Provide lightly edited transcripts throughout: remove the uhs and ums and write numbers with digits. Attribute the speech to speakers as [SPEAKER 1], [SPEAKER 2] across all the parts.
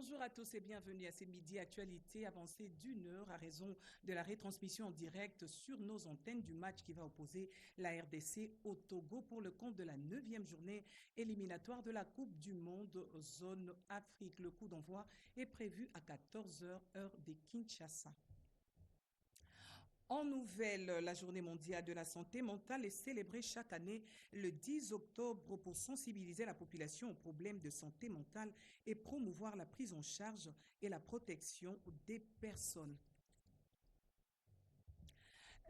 [SPEAKER 1] Bonjour à tous et bienvenue à ces Midi Actualités avancées d'une heure à raison de la retransmission en direct sur nos antennes du match qui va opposer la RDC au Togo pour le compte de la 9e journée éliminatoire de la Coupe du Monde Zone Afrique. Le coup d'envoi est prévu à 14h heure de Kinshasa. En nouvelle, la journée mondiale de la santé mentale est célébrée chaque année le 10 octobre pour sensibiliser la population aux problèmes de santé mentale et promouvoir la prise en charge et la protection des personnes.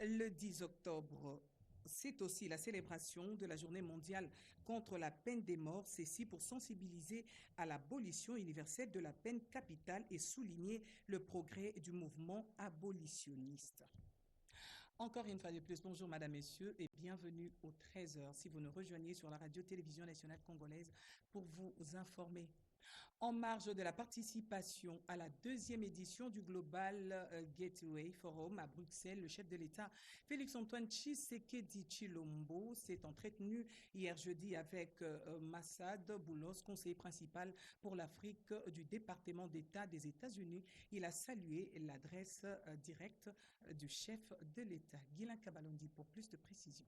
[SPEAKER 1] Le 10 octobre, c'est aussi la célébration de la journée mondiale contre la peine des morts, ceci pour sensibiliser à l'abolition universelle de la peine capitale et souligner le progrès du mouvement abolitionniste. Encore une fois de plus, bonjour Madame, Messieurs et bienvenue aux 13h si vous nous rejoignez sur la radio-télévision nationale congolaise pour vous informer. En marge de la participation à la 2e édition du Global Gateway Forum à Bruxelles, le chef de l'État Félix-Antoine Tshisekedi Tshilombo s'est entretenu hier jeudi avec Massad Boulos, conseiller principal pour l'Afrique du département d'État des États-Unis. Il a salué l'adresse directe du chef de l'État. Guilain Kabalondi pour plus de précisions.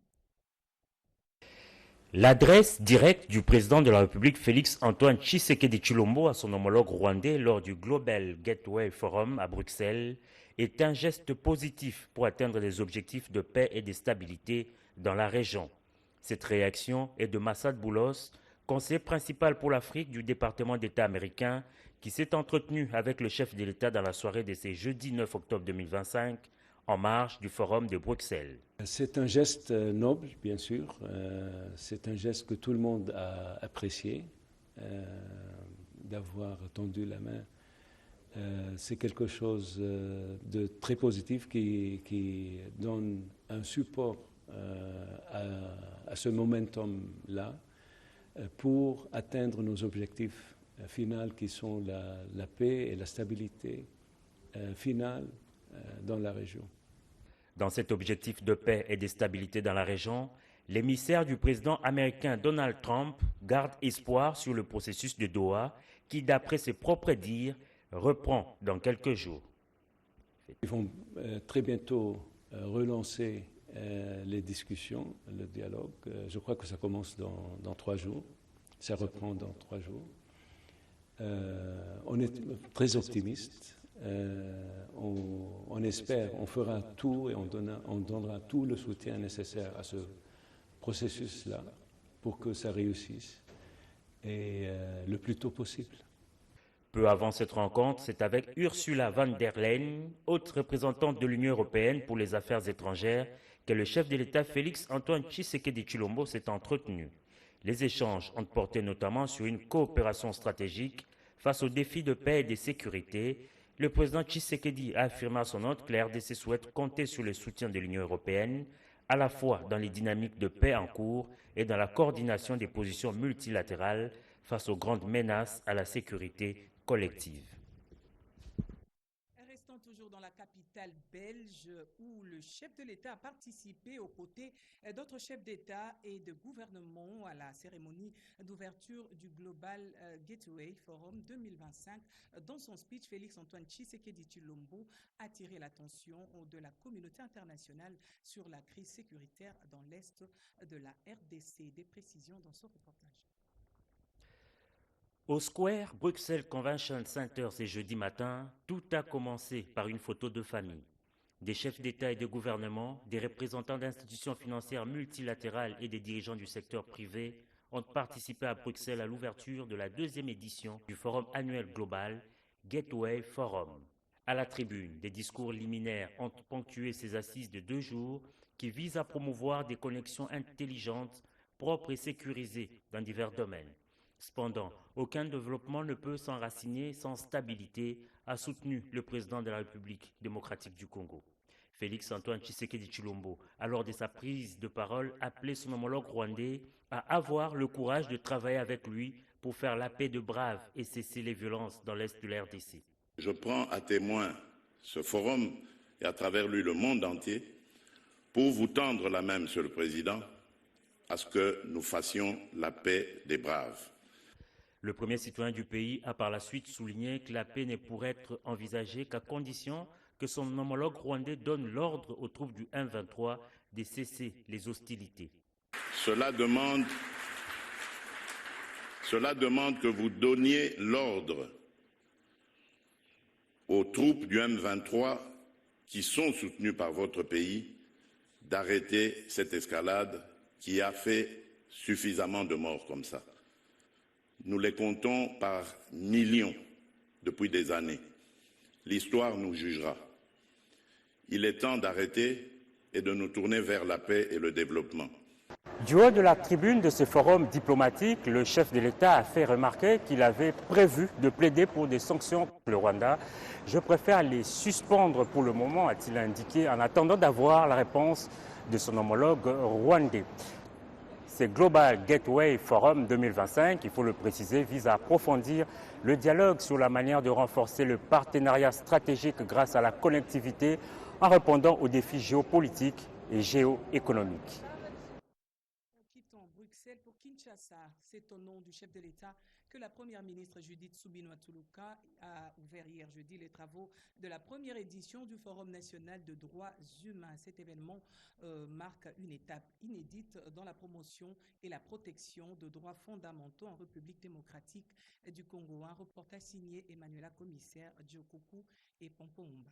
[SPEAKER 2] L'adresse directe du président de la République Félix-Antoine Tshisekedi Tshilombo à son homologue rwandais lors du Global Gateway Forum à Bruxelles est un geste positif pour atteindre les objectifs de paix et de stabilité dans la région. Cette réaction est de Massad Boulos, conseiller principal pour l'Afrique du département d'État américain, qui s'est entretenu avec le chef de l'État dans la soirée de ce jeudi 9 octobre 2025 en marge du Forum de Bruxelles.
[SPEAKER 3] C'est un geste noble, bien sûr. C'est un geste que tout le monde a apprécié, d'avoir tendu la main. C'est quelque chose de très positif qui donne un support à ce momentum-là pour atteindre nos objectifs finaux qui sont la paix et la stabilité finale dans la région.
[SPEAKER 2] Dans cet objectif de paix et de stabilité dans la région, l'émissaire du président américain Donald Trump garde espoir sur le processus de Doha qui, d'après ses propres dires, reprend dans quelques jours.
[SPEAKER 3] Ils vont très bientôt relancer les discussions, le dialogue. Je crois que ça commence dans 3 jours. Ça reprend dans 3 jours. On est très optimiste. On espère, on fera tout et on donnera tout le soutien nécessaire à ce processus-là pour que ça réussisse et le plus tôt possible.
[SPEAKER 2] Peu avant cette rencontre, c'est avec Ursula von der Leyen, haute représentante de l'Union européenne pour les affaires étrangères, que le chef de l'État Félix-Antoine Tshisekedi Tshilombo s'est entretenu. Les échanges ont porté notamment sur une coopération stratégique face aux défis de paix et de sécurité. Le président Tshisekedi a affirmé à son note que la RDC souhaite compter sur le soutien de l'Union européenne, à la fois dans les dynamiques de paix en cours et dans la coordination des positions multilatérales face aux grandes menaces à la sécurité collective.
[SPEAKER 1] Restons toujours dans la capitale belge où le chef de l'État a participé aux côtés d'autres chefs d'État et de gouvernement à la cérémonie d'ouverture du Global Gateway Forum 2025. Dans son speech, Félix-Antoine Tshisekedi Tshilombo a attiré l'attention de la communauté internationale sur la crise sécuritaire dans l'Est de la RDC. Des précisions dans ce reportage.
[SPEAKER 2] Au Square Bruxelles Convention Center ce jeudi matin, tout a commencé par une photo de famille. Des chefs d'État et de gouvernement, des représentants d'institutions financières multilatérales et des dirigeants du secteur privé ont participé à Bruxelles à l'ouverture de la 2e édition du Forum annuel global Gateway Forum. À la tribune, des discours liminaires ont ponctué ces assises de 2 jours qui visent à promouvoir des connexions intelligentes, propres et sécurisées dans divers domaines. Cependant, aucun développement ne peut s'enraciner sans stabilité, a soutenu le président de la République démocratique du Congo. Félix-Antoine Tshisekedi Tshilombo, alors de sa prise de parole, appelait son homologue rwandais à avoir le courage de travailler avec lui pour faire la paix de Brave et cesser les violences dans l'Est de la RDC.
[SPEAKER 4] Je prends à témoin ce forum et à travers lui le monde entier pour vous tendre la main, Monsieur le Président, à ce que nous fassions la paix des Braves.
[SPEAKER 2] Le premier citoyen du pays a par la suite souligné que la paix ne pourrait être envisagée qu'à condition que son homologue rwandais donne l'ordre aux troupes du M23 de cesser les hostilités.
[SPEAKER 4] Cela demande que vous donniez l'ordre aux troupes du M23 qui sont soutenues par votre pays d'arrêter cette escalade qui a fait suffisamment de morts comme ça. Nous les comptons par millions depuis des années. L'histoire nous jugera. Il est temps d'arrêter et de nous tourner vers la paix et le développement.
[SPEAKER 2] Du haut de la tribune de ce forum diplomatique, le chef de l'État a fait remarquer qu'il avait prévu de plaider pour des sanctions contre le Rwanda. Je préfère les suspendre pour le moment, a-t-il indiqué, en attendant d'avoir la réponse de son homologue rwandais. Ce Global Gateway Forum 2025, il faut le préciser, vise à approfondir le dialogue sur la manière de renforcer le partenariat stratégique grâce à la connectivité en répondant aux défis géopolitiques et géoéconomiques.
[SPEAKER 1] Quittons Bruxelles pour Kinshasa. C'est au nom du chef de l'État que la première ministre Judith Suminwa-Tuluka a ouvert hier jeudi les travaux de la première édition du Forum national de droits humains. Cet événement marque une étape inédite dans la promotion et la protection de droits fondamentaux en République démocratique du Congo. Un reportage signé Emmanuela Commissaire, Djokoku et Pompoumba.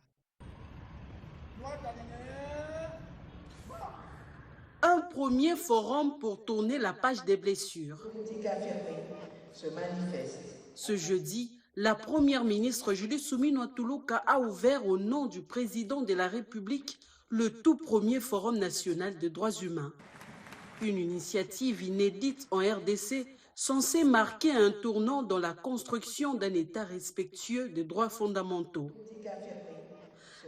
[SPEAKER 5] Un premier forum pour tourner la page des blessures. Ce jeudi, la première ministre Judith Suminwa-Tuluka a ouvert au nom du président de la République le tout premier forum national de droits humains. Une initiative inédite en RDC censée marquer un tournant dans la construction d'un État respectueux des droits fondamentaux.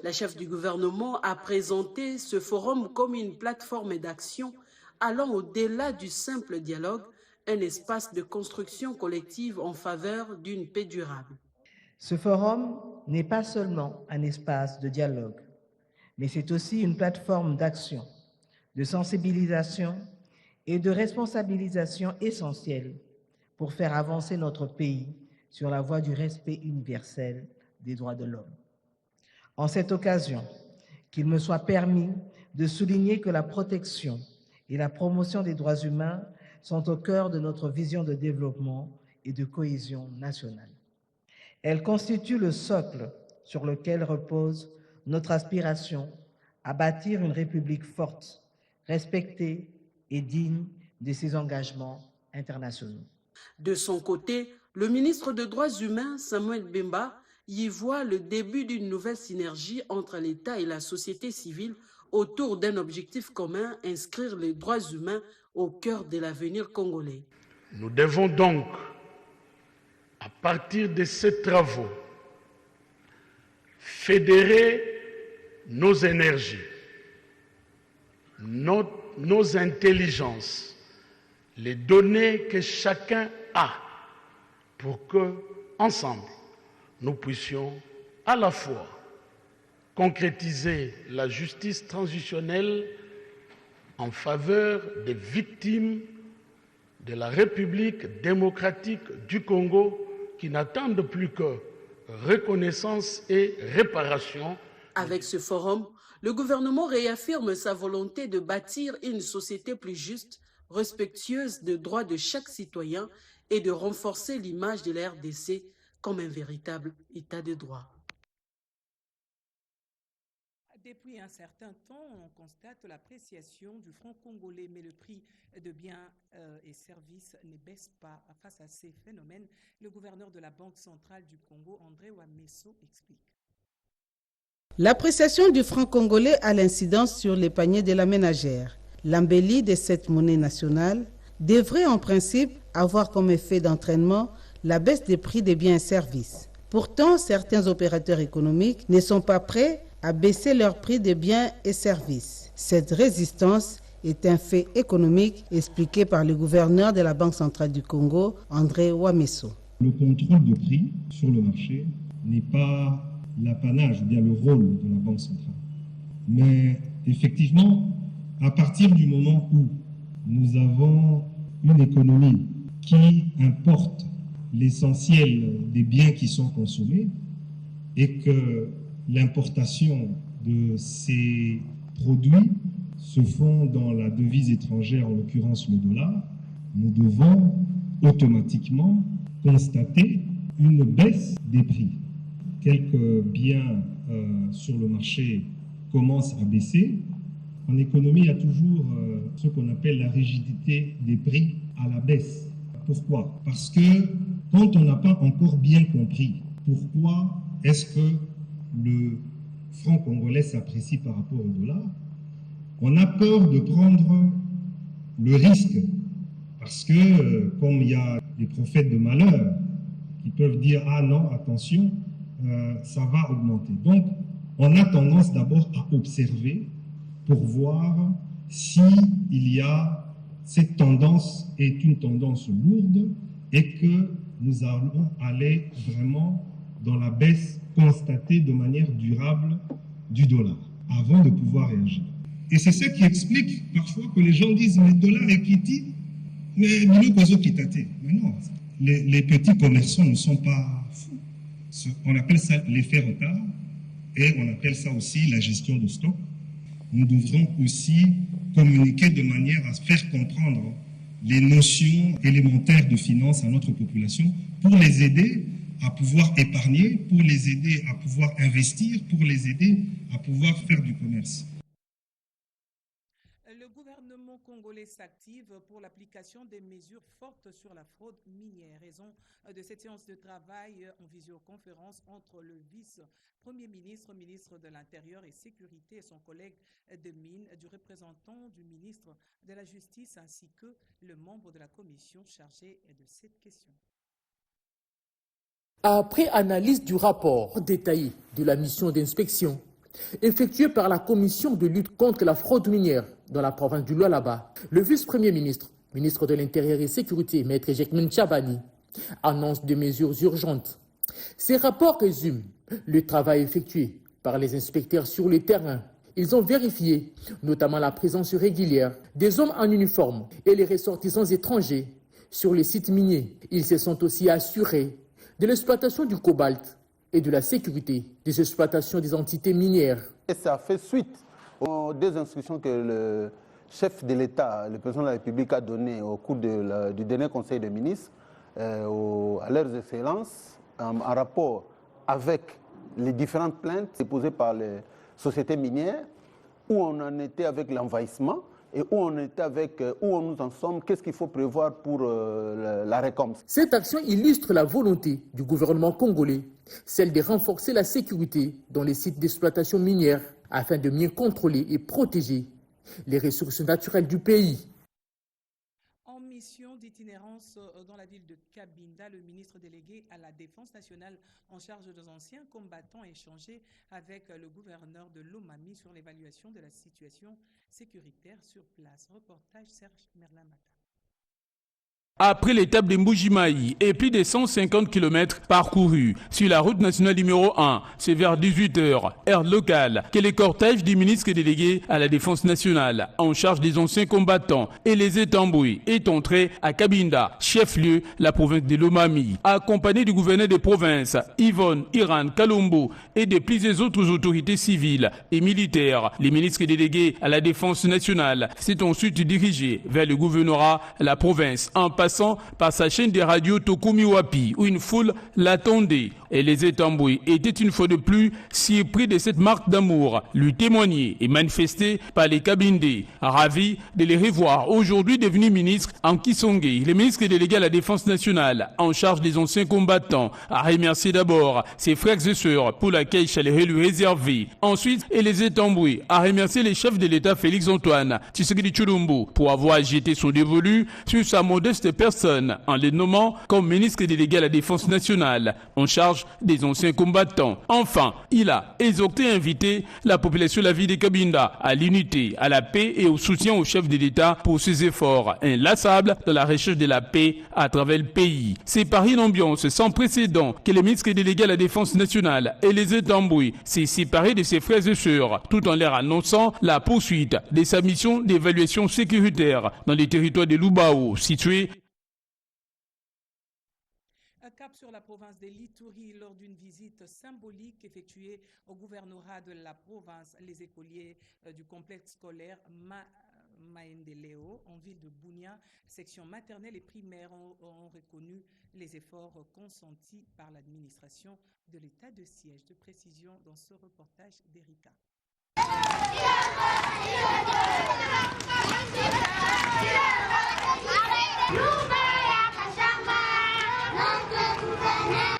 [SPEAKER 5] La chef du gouvernement a présenté ce forum comme une plateforme d'action allant au-delà du simple dialogue, un espace de construction collective en faveur d'une paix durable.
[SPEAKER 6] Ce forum n'est pas seulement un espace de dialogue, mais c'est aussi une plateforme d'action, de sensibilisation et de responsabilisation essentielle pour faire avancer notre pays sur la voie du respect universel des droits de l'homme. En cette occasion, qu'il me soit permis de souligner que la protection et la promotion des droits humains sont au cœur de notre vision de développement et de cohésion nationale. Elles constituent le socle sur lequel repose notre aspiration à bâtir une République forte, respectée et digne de ses engagements internationaux.
[SPEAKER 5] De son côté, le ministre des Droits humains, Samuel Bemba, y voit le début d'une nouvelle synergie entre l'État et la société civile autour d'un objectif commun, inscrire les droits humains au cœur de l'avenir congolais.
[SPEAKER 7] Nous devons donc, à partir de ces travaux, fédérer nos énergies, nos intelligences, les données que chacun a pour que, ensemble, nous puissions à la fois concrétiser la justice transitionnelle en faveur des victimes de la République démocratique du Congo qui n'attendent plus que reconnaissance et réparation.
[SPEAKER 5] Avec ce forum, le gouvernement réaffirme sa volonté de bâtir une société plus juste, respectueuse des droits de chaque citoyen et de renforcer l'image de la RDC comme un véritable état de droit.
[SPEAKER 1] Depuis un certain temps, on constate l'appréciation du franc congolais, mais le prix de biens et services ne baisse pas. Face à ces phénomènes, le gouverneur de la Banque centrale du Congo, André Wameso, explique.
[SPEAKER 8] L'appréciation du franc congolais a l'incidence sur les paniers de la ménagère. L'embellie de cette monnaie nationale devrait en principe avoir comme effet d'entraînement la baisse des prix des biens et services. Pourtant, certains opérateurs économiques ne sont pas prêts à baisser leurs prix des biens et services. Cette résistance est un fait économique expliqué par le gouverneur de la Banque centrale du Congo, André Wameso.
[SPEAKER 9] Le contrôle de prix sur le marché n'est pas l'apanage ou bien le rôle de la Banque centrale. Mais effectivement, à partir du moment où nous avons une économie qui importe l'essentiel des biens qui sont consommés et que l'importation de ces produits se font dans la devise étrangère, en l'occurrence le dollar, nous devons automatiquement constater une baisse des prix. Quelques biens sur le marché commencent à baisser. En économie, il y a toujours ce qu'on appelle la rigidité des prix à la baisse. Pourquoi? Parce que quand on n'a pas encore bien compris pourquoi est-ce que le franc congolais s'apprécie par rapport au dollar, on a peur de prendre le risque. Parce que comme il y a des prophètes de malheur qui peuvent dire « Ah non, attention, ça va augmenter ». Donc, on a tendance d'abord à observer pour voir s'il y a cette tendance est une tendance lourde et que nous allons aller vraiment dans la baisse constatée de manière durable du dollar avant de pouvoir réagir. Et c'est ça qui explique parfois que les gens disent « Mais le dollar est quitté, mais nous posons quitate ». Mais non, les petits commerçants ne sont pas fous. On appelle ça l'effet retard et on appelle ça aussi la gestion de stock. Nous devrons aussi communiquer de manière à faire comprendre les notions élémentaires de finance à notre population pour les aider à pouvoir épargner, pour les aider à pouvoir investir, pour les aider à pouvoir faire du commerce.
[SPEAKER 1] Le gouvernement congolais s'active pour l'application des mesures fortes sur la fraude minière. Raison de cette séance de travail en visioconférence entre le vice-premier ministre, ministre de l'Intérieur et Sécurité et son collègue de mine, du représentant du ministre de la Justice ainsi que le membre de la commission chargée de cette question.
[SPEAKER 10] Après analyse du rapport détaillé de la mission d'inspection effectuée par la commission de lutte contre la fraude minière dans la province du Lualaba, le vice-premier ministre, ministre de l'Intérieur et Sécurité, Maître Jacquemin Tchabani, annonce des mesures urgentes. Ces rapports résument le travail effectué par les inspecteurs sur le terrain. Ils ont vérifié notamment la présence régulière des hommes en uniforme et les ressortissants étrangers sur les sites miniers. Ils se sont aussi assurés de l'exploitation du cobalt et de la sécurité des exploitations des entités minières.
[SPEAKER 11] Et ça fait suite aux deux instructions que le chef de l'État, le président de la République, a données au cours du dernier Conseil des ministres à leurs excellences en rapport avec les différentes plaintes déposées par les sociétés minières, où on en était avec l'envahissement et où on était avec où nous en sommes, qu'est-ce qu'il faut prévoir pour la récompense.
[SPEAKER 10] Cette action illustre la volonté du gouvernement congolais, celle de renforcer la sécurité dans les sites d'exploitation minière afin de mieux contrôler et protéger les ressources naturelles du pays.
[SPEAKER 1] En mission d'itinérance dans la ville de Cabinda, le ministre délégué à la Défense nationale en charge des anciens combattants a échangé avec le gouverneur de Lomami sur l'évaluation de la situation sécuritaire sur place. Reportage Serge Merlamata.
[SPEAKER 12] Après l'étape de Mbujimayi et plus de 150 km parcourus sur la route nationale numéro 1, c'est vers 18h, heure locale, que le cortège du ministre délégué à la Défense nationale en charge des anciens combattants et les Etambouis est entré à Cabinda, chef-lieu, la province de Lomami, accompagné du gouverneur de province, Yvonne Iran Kalombo, et de plusieurs autres autorités civiles et militaires. Les ministres délégués à la Défense nationale s'est ensuite dirigé vers le gouvernorat, la province, en passant par sa chaîne de radio Tokumiwapi, où une foule l'attendait. Et les Etambouis étaient une fois de plus surpris de cette marque d'amour, lui témoignée et manifestée par les Kabindés, ravis de les revoir aujourd'hui devenus ministres en Kisongé. Le ministre délégué à la Défense nationale, en charge des anciens combattants, a remercié d'abord ses frères et sœurs pour l'accueil chaleureux lui réservé. Ensuite, et les Etambouis a remercié les chefs de l'État Félix Antoine Tshisekedi Tshilombo pour avoir jeté son dévolu sur sa modeste personne en les nommant comme ministre délégué à la Défense nationale, en charge des anciens combattants. Enfin, il a exhorté et invité la population de la ville de Cabinda à l'unité, à la paix et au soutien au chef de l'État pour ses efforts inlassables dans la recherche de la paix à travers le pays. C'est par une ambiance sans précédent que le ministre délégué à la Défense nationale et les Etambouis s'est séparé de ses frères et sœurs, tout en leur annonçant la poursuite de sa mission d'évaluation sécuritaire dans les territoires de Lubao, situés
[SPEAKER 1] Cap sur la province de l'Ituri lors d'une visite symbolique effectuée au gouvernorat de la province. Les écoliers du complexe scolaire Maendeleo en ville de Bunia, section maternelle et primaire, ont reconnu les efforts consentis par l'administration de l'état de siège. De précision dans ce reportage d'Erika.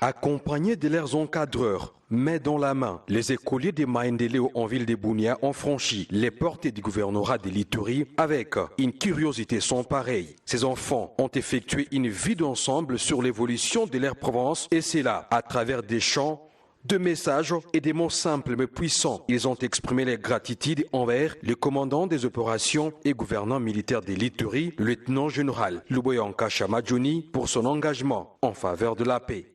[SPEAKER 13] Accompagnés de leurs encadreurs, main dans la main, les écoliers de Maendeleo en ville de Bunia ont franchi les portes du gouvernorat de l'Ituri avec une curiosité sans pareille. Ces enfants ont effectué une vie d'ensemble sur l'évolution de leur province et c'est là, à travers des chants, de messages et des mots simples mais puissants. Ils ont exprimé leur gratitude envers le commandant des opérations et gouverneur militaire de l'Ituri, le lieutenant-général Luboyanka Chamadjouni, pour son engagement en faveur de la paix.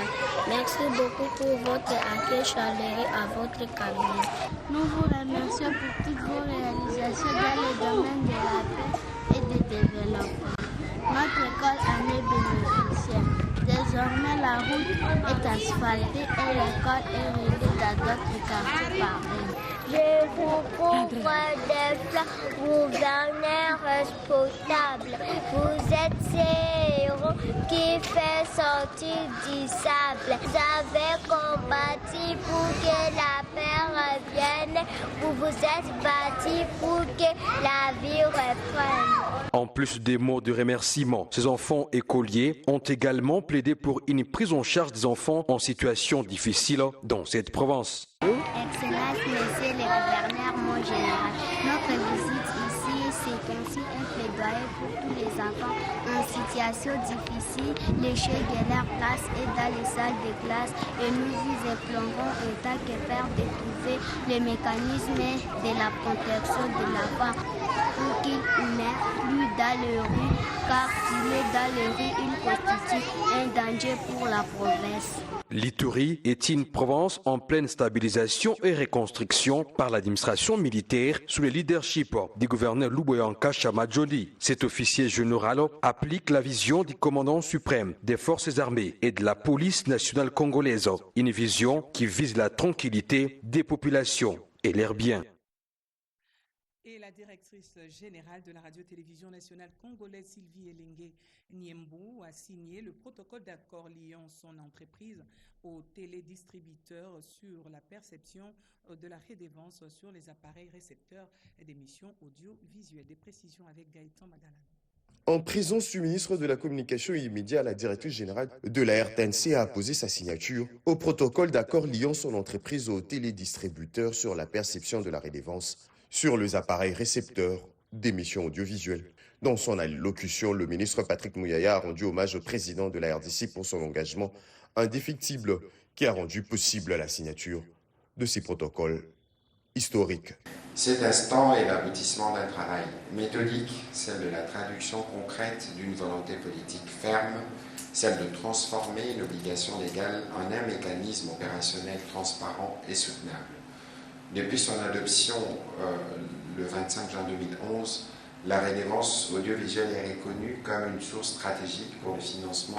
[SPEAKER 14] Merci beaucoup pour votre accueil chaleureux à votre cabinet. Nous vous remercions pour toutes vos réalisations dans le domaine de la paix et du développement. Notre école en est bénéficiaire. Désormais, la route est asphaltée et l'école est reliée dans d'autres quartiers par elle. Je vous couvre des fleurs, gouverneur responsable. Vous êtes ces héros qui fait sortir du sable. Vous avez combattu pour que la paix revienne. Vous vous êtes battu pour que la vie reprenne.
[SPEAKER 13] En plus des mots de remerciement, ces enfants écoliers ont également plaidé pour une prise en charge des enfants en situation difficile dans cette province.
[SPEAKER 14] Excellence, monsieur le gouverneur, mon général. Notre visite ici, c'est aussi un plaidoyer pour tous les enfants en situation difficile, léchés de leur place et dans les salles de classe. Et nous vous implorons en tant que père de trouver le mécanisme de la protection de l'enfant pour qu'il n'ait plus dans les rues, car s'il est dans les rues, il constitue un danger pour la province.
[SPEAKER 13] L'Ituri est une province en pleine stabilisation et reconstruction par l'administration militaire sous le leadership du gouverneur Luboyanka Chamadjouni. Cet officier général applique la vision du commandant suprême des forces armées et de la police nationale congolaise, une vision qui vise la tranquillité des populations et leurs biens.
[SPEAKER 1] Et la directrice générale de la radio-télévision nationale congolaise, Sylvie Elengue Niembo, a signé le protocole d'accord liant son entreprise aux télédistributeurs sur la perception de la redevance sur les appareils récepteurs d'émissions audiovisuelles. Des précisions avec Gaëtan Madala.
[SPEAKER 15] En présence du ministre de la Communication et des Médias, la directrice générale de la RTNC a apposé sa signature au protocole d'accord liant son entreprise aux télédistributeurs sur la perception de la redevance sur les appareils récepteurs d'émissions audiovisuelles. Dans son allocution, le ministre Patrick Mouyaya a rendu hommage au président de la RDC pour son engagement indéfectible qui a rendu possible la signature de ces protocoles historiques.
[SPEAKER 16] Cet instant est l'aboutissement d'un travail méthodique, celle de la traduction concrète d'une volonté politique ferme, celle de transformer une obligation légale en un mécanisme opérationnel transparent et soutenable. Depuis son adoption le 25 juin 2011, la redevance audiovisuelle est reconnue comme une source stratégique pour le financement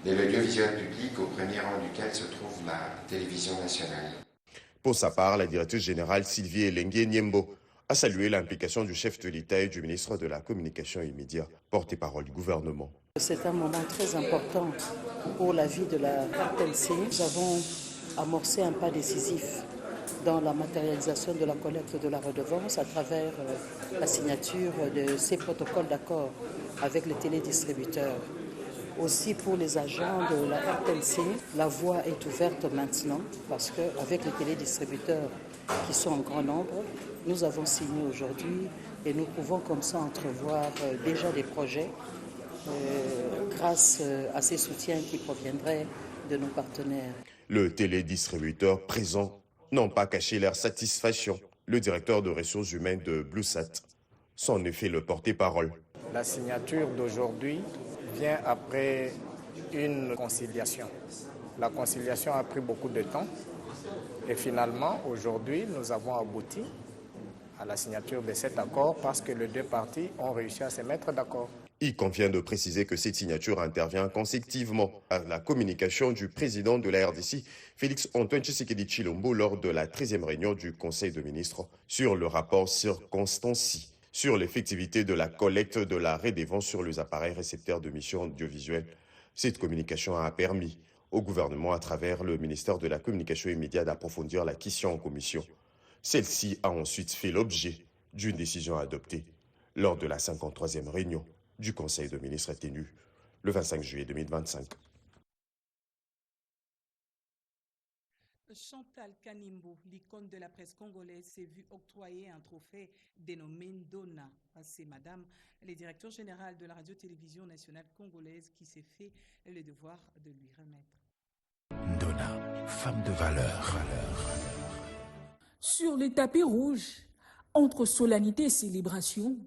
[SPEAKER 16] de l'audiovisuel public, au premier rang duquel se trouve la télévision nationale.
[SPEAKER 15] Pour sa part, la directrice générale Sylvie Elengue Niembo a salué l'implication du chef de l'État et du ministre de la Communication et des Médias, porte-parole du gouvernement.
[SPEAKER 17] C'est un moment très important pour la vie de la RTNC. Nous avons amorcé un pas décisif dans la matérialisation de la collecte de la redevance à travers la signature de ces protocoles d'accord avec les télédistributeurs. Aussi pour les agents de la RTNC, la voie est ouverte maintenant parce qu'avec les télédistributeurs qui sont en grand nombre, nous avons signé aujourd'hui et nous pouvons comme ça entrevoir déjà des projets grâce à ces soutiens qui proviendraient de nos partenaires.
[SPEAKER 15] Le télédistributeur présent n'ont pas caché leur satisfaction. Le directeur de ressources humaines de BlueSat s'en est fait le porte-parole.
[SPEAKER 18] La signature d'aujourd'hui vient après une conciliation. La conciliation a pris beaucoup de temps et finalement, aujourd'hui, nous avons abouti à la signature de cet accord parce que les deux parties ont réussi à se mettre d'accord.
[SPEAKER 15] Il convient de préciser que cette signature intervient consécutivement à la communication du président de la RDC, Félix-Antoine Tshisekedi Tshilombo, lors de la 13e réunion du Conseil de ministres sur le rapport circonstancié sur l'effectivité de la collecte de la redevance sur les appareils récepteurs de missions audiovisuelles. Cette communication a permis au gouvernement, à travers le ministère de la Communication et Médias, d'approfondir la question en commission. Celle-ci a ensuite fait l'objet d'une décision adoptée lors de la 53e réunion du Conseil de ministres tenu le 25 juillet 2025.
[SPEAKER 1] Chantal Kanimbo, l'icône de la presse congolaise, s'est vue octroyer un trophée dénommé Ndona. C'est Madame le directeur général de la radio-télévision nationale congolaise qui s'est fait le devoir de lui remettre.
[SPEAKER 19] Ndona, femme de valeur.
[SPEAKER 20] Sur le tapis rouge, entre solennité et célébration,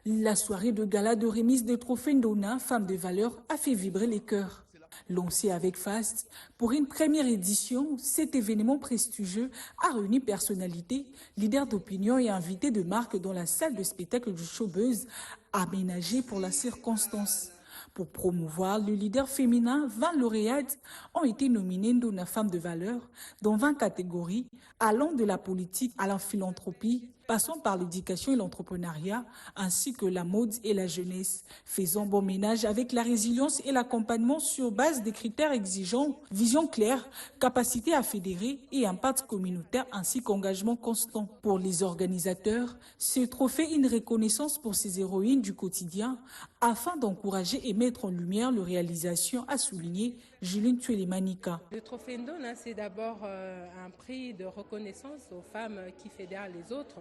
[SPEAKER 20] la soirée de gala de remise des trophées Ndona, femme de valeur, a fait vibrer les cœurs. Lancé avec FAST, pour une première édition, cet événement prestigieux a réuni personnalités, leaders d'opinion et invités de marque dans la salle de spectacle du Showbuzz, aménagée pour la circonstance. Pour promouvoir le leader féminin, 20 lauréates ont été nominées Ndona Femme de valeur dans 20 catégories, allant de la politique à la philanthropie, passant par l'éducation et l'entrepreneuriat, ainsi que la mode et la jeunesse, faisant bon ménage avec la résilience et l'accompagnement sur base des critères exigeants, vision claire, capacité à fédérer et impact communautaire ainsi qu'engagement constant. Pour les organisateurs, ce trophée est une reconnaissance pour ces héroïnes du quotidien afin d'encourager et mettre en lumière leurs réalisations, a souligné Juline Tuelimanika.
[SPEAKER 21] Le trophée Ndona, c'est d'abord un prix de reconnaissance aux femmes qui fédèrent les autres,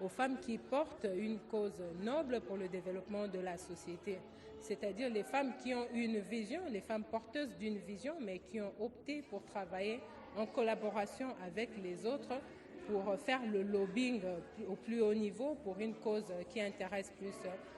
[SPEAKER 21] aux femmes qui portent une cause noble pour le développement de la société. C'est-à-dire les femmes qui ont une vision, les femmes porteuses d'une vision, mais qui ont opté pour travailler en collaboration avec les autres pour faire le lobbying au plus haut niveau pour une cause qui intéresse plus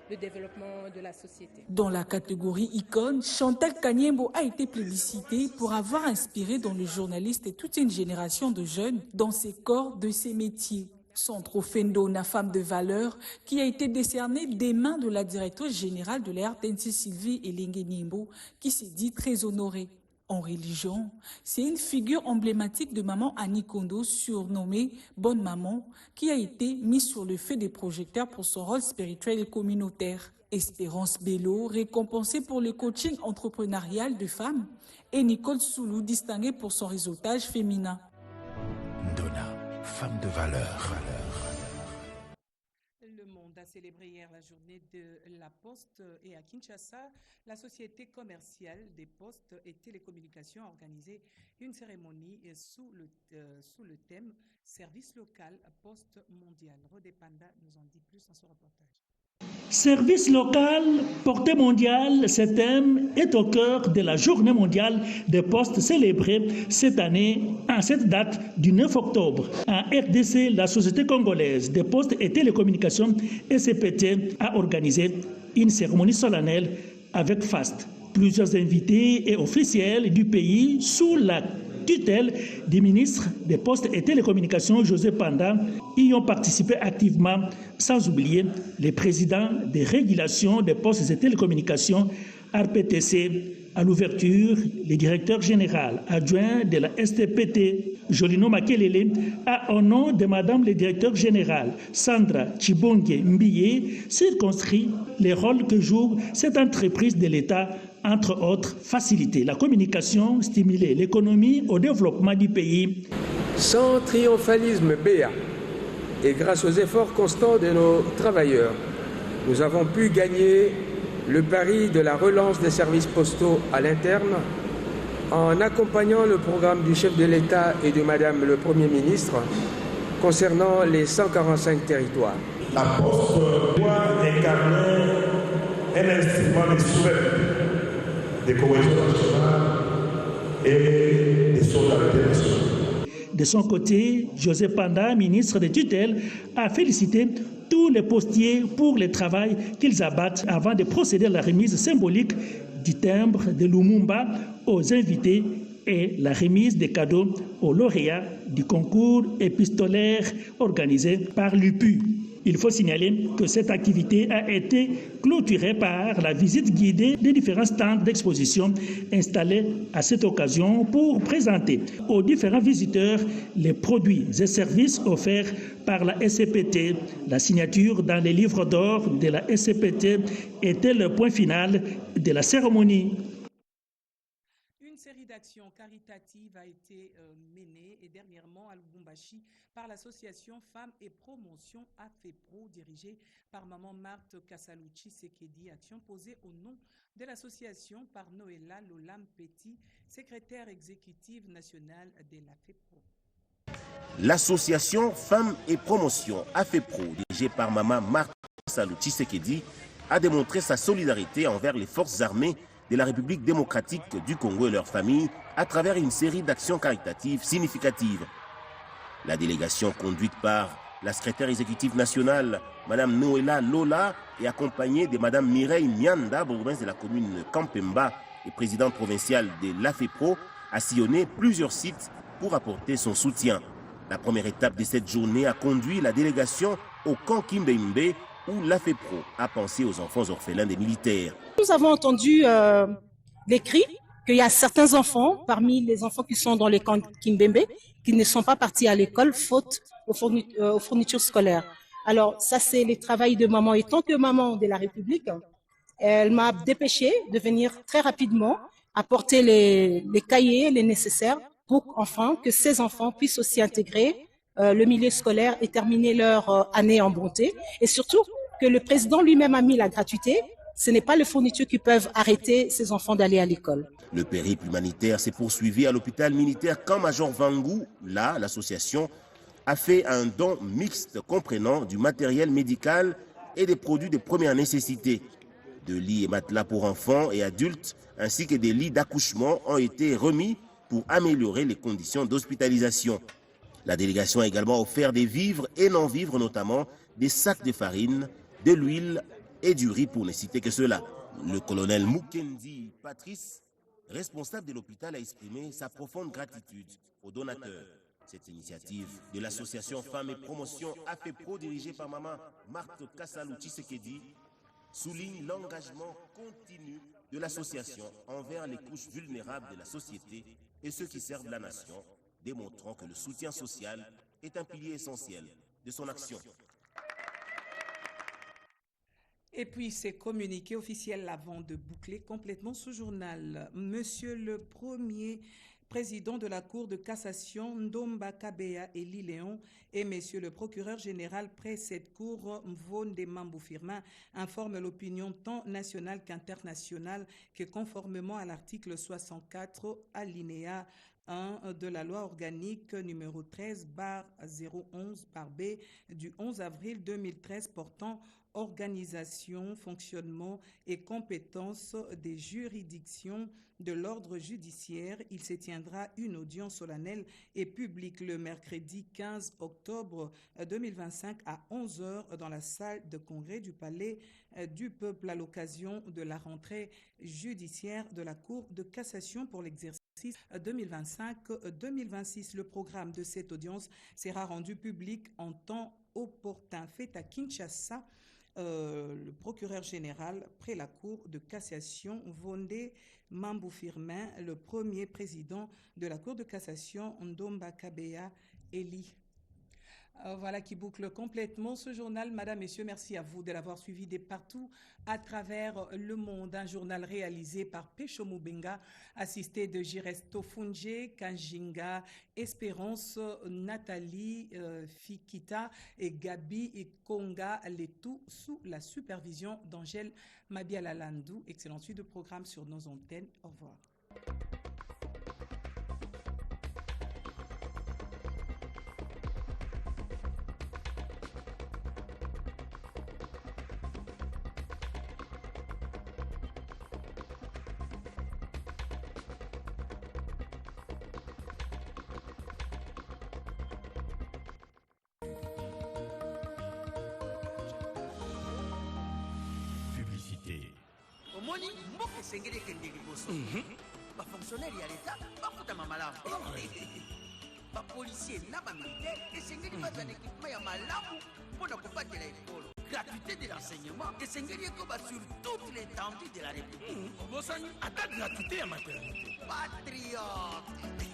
[SPEAKER 21] le développement de la société.
[SPEAKER 20] Dans la catégorie icône, Chantal Kanimbo a été plébiscitée pour avoir inspiré dans le journaliste et toute une génération de jeunes dans ses corps de ses métiers. Son trophée Ndona Femme de valeur, qui a été décerné des mains de la directrice générale de la RTNC Sylvie Elengue Nimbo, qui s'est dit très honorée. En religion, c'est une figure emblématique de maman Annie Kondo, surnommée Bonne Maman, qui a été mise sur le feu des projecteurs pour son rôle spirituel et communautaire. Espérance Bello, récompensée pour le coaching entrepreneurial de femmes, et Nicole Soulou, distinguée pour son réseautage féminin.
[SPEAKER 19] Ndona, femme de valeur.
[SPEAKER 1] Le monde a célébré hier la journée de la Poste et à Kinshasa, la société commerciale des postes et télécommunications a organisé une cérémonie sous le thème « Service local, poste mondial ». Rodé Panda nous en dit plus dans ce reportage.
[SPEAKER 22] Service local, portée mondiale, ce thème est au cœur de la journée mondiale des postes célébrée cette année, à cette date du 9 octobre. En RDC, la Société congolaise des postes et télécommunications, SCPT, a organisé une cérémonie solennelle avec FAST. Plusieurs invités et officiels du pays sous la tutelle du ministre des Postes et Télécommunications, José Panda, y ont participé activement, sans oublier les présidents des régulations des postes et télécommunications, RPTC. À l'ouverture, le directeur général adjoint de la STPT, Jolino Makelele, a, au nom de Madame le directeur général, Sandra Chibonge Mbiye, circonscrit les rôles que joue cette entreprise de l'État, entre autres, faciliter la communication, stimuler l'économie au développement du pays.
[SPEAKER 23] Sans triomphalisme béat et grâce aux efforts constants de nos travailleurs, nous avons pu gagner le pari de la relance des services postaux à l'interne en accompagnant le programme du chef de l'État et de Madame le Premier ministre concernant les 145 territoires.
[SPEAKER 24] La Poste doit incarner un instrument de soutien de cohésion nationale et de solidarité nationale.
[SPEAKER 22] De son côté, José Panda, ministre de tutelle, a félicité tous les postiers pour le travail qu'ils abattent avant de procéder à la remise symbolique du timbre de Lumumba aux invités et la remise des cadeaux aux lauréats du concours épistolaire organisé par l'UPU. Il faut signaler que cette activité a été clôturée par la visite guidée des différents stands d'exposition installés à cette occasion pour présenter aux différents visiteurs les produits et services offerts par la SCPT. La signature dans les livres d'or de la SCPT était le point final de la cérémonie.
[SPEAKER 1] Une série d'actions caritatives a été menée et dernièrement à Lubumbashi par l'association Femmes et Promotion AFEPRO dirigée par Maman Marthe Kassalouchi Sekedi. Action posée au nom de l'association par Noëlla Lolam Petit, secrétaire exécutive nationale de l'AFEPRO.
[SPEAKER 2] L'association Femmes et Promotion AFEPRO dirigée par Maman Marthe Kassalouchi Sekedi a démontré sa solidarité envers les forces armées de la République démocratique du Congo et leurs familles à travers une série d'actions caritatives significatives. La délégation conduite par la secrétaire exécutive nationale, Mme Noëlla Lola, et accompagnée de Mme Mireille Mianda, bourgmestre de la commune Kampemba et présidente provinciale de l'AFEPRO, a sillonné plusieurs sites pour apporter son soutien. La première étape de cette journée a conduit la délégation au camp Kimbembe, où l'AFEPRO a pensé aux enfants orphelins des militaires.
[SPEAKER 3] Nous avons entendu les cris qu'il y a certains enfants, parmi les enfants qui sont dans les camps Kimbembe, qui ne sont pas partis à l'école faute aux fournitures scolaires. Alors ça, c'est le travail de maman. Et tant que maman de la République, elle m'a dépêché de venir très rapidement apporter les cahiers, les nécessaires, pour enfin que ces enfants puissent aussi intégrer le milieu scolaire et terminer leur année en bonté. Et surtout, que le président lui-même a mis la gratuité. Ce n'est pas les fournitures qui peuvent arrêter ces enfants d'aller à l'école.
[SPEAKER 2] Le périple humanitaire s'est poursuivi à l'hôpital militaire Camp Major Vangou. Là, l'association a fait un don mixte comprenant du matériel médical et des produits de première nécessité. De lits et matelas pour enfants et adultes, ainsi que des lits d'accouchement ont été remis pour améliorer les conditions d'hospitalisation. La délégation a également offert des vivres et non-vivres, notamment des sacs de farine, de l'huile et du riz pour ne citer que cela. Le colonel Mukendi Patrice, responsable de l'hôpital, a exprimé sa profonde gratitude aux donateurs. Cette initiative de l'association Femmes et Promotion AFEPRO dirigée par Maman Marthe Kassalouchi Sekedi souligne l'engagement continu de l'association envers les couches vulnérables de la société et ceux qui servent la nation, démontrant que le soutien social est un pilier essentiel de son action.
[SPEAKER 1] Et puis, c'est communiqué officiel avant de boucler complètement ce journal. Monsieur le Premier président de la Cour de cassation, Ndomba Kabea Eli Léon, et Monsieur le procureur général près cette Cour, Mvonde Mambou Firmin, informent l'opinion tant nationale qu'internationale que conformément à l'article 64 alinéa 1 de la loi organique numéro 13/011/B du 11 avril 2013 portant organisation, fonctionnement et compétences des juridictions de l'ordre judiciaire. Il se tiendra une audience solennelle et publique le mercredi 15 octobre 2025 à 11h dans la salle de congrès du Palais du Peuple à l'occasion de la rentrée judiciaire de la Cour de cassation pour l'exercice 2025-2026. Le programme de cette audience sera rendu public en temps opportun. Fait à Kinshasa, le procureur général près la Cour de cassation, Mvonde Mambou Firmin, le premier président de la Cour de cassation, Ndomba Kabea Eli. Voilà qui boucle complètement ce journal. Madame, Messieurs, merci à vous de l'avoir suivi de partout à travers le monde. Un journal réalisé par Pecho Mubenga, assisté de Giresto Funge, Kanjinga, Espérance, Nathalie, Fikita et Gabi et Konga, les tout sous la supervision d'Angèle Mabialalandou. Excellente suite de programme sur nos antennes. Au revoir.
[SPEAKER 4] omoni mboka esengeli ekende liboso bafonctionnaire ya leta bakutama malamu policier na bamilitaire esengeli bazala équipement ya malamu mpona kobatela ekolo. Gratuité de l'enseignement esengeli ekoba sur toute l'étendue de la République.
[SPEAKER 5] Bosani ata gratuité ya maternité.
[SPEAKER 4] Patriote.